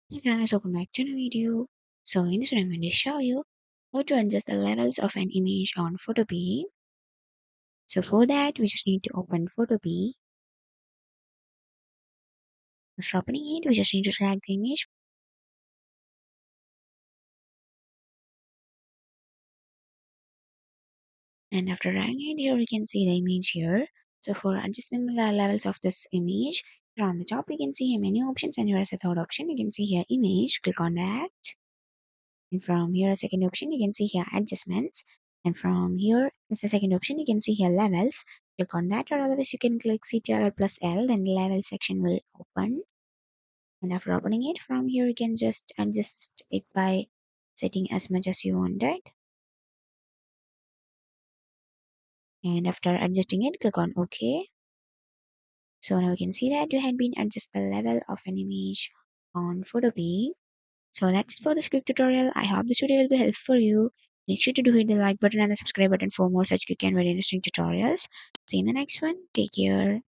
Hey guys, welcome back to the video. So in this video, I'm going to show you how to adjust the levels of an image on Photopea. So for that, we just need to open Photopea. After opening it, we just need to drag the image. And after dragging it, here we can see the image here. So for adjusting the levels of this image, here on the top, you can see here many options, and here is a third option. You can see here image, click on that. And from here, second option, you can see here adjustments. And from here is the second option, you can see here levels. Click on that, or otherwise you can click Ctrl plus L, then the level section will open. And after opening it, from here you can just adjust it by setting as much as you wanted. And after adjusting it, click on OK. So now you can see that you had been adjust the level of an image on Photopea. So that's it for this quick tutorial. I hope this video will be helpful for you. Make sure to hit the like button and the subscribe button for more such quick and very interesting tutorials. See you in the next one. Take care.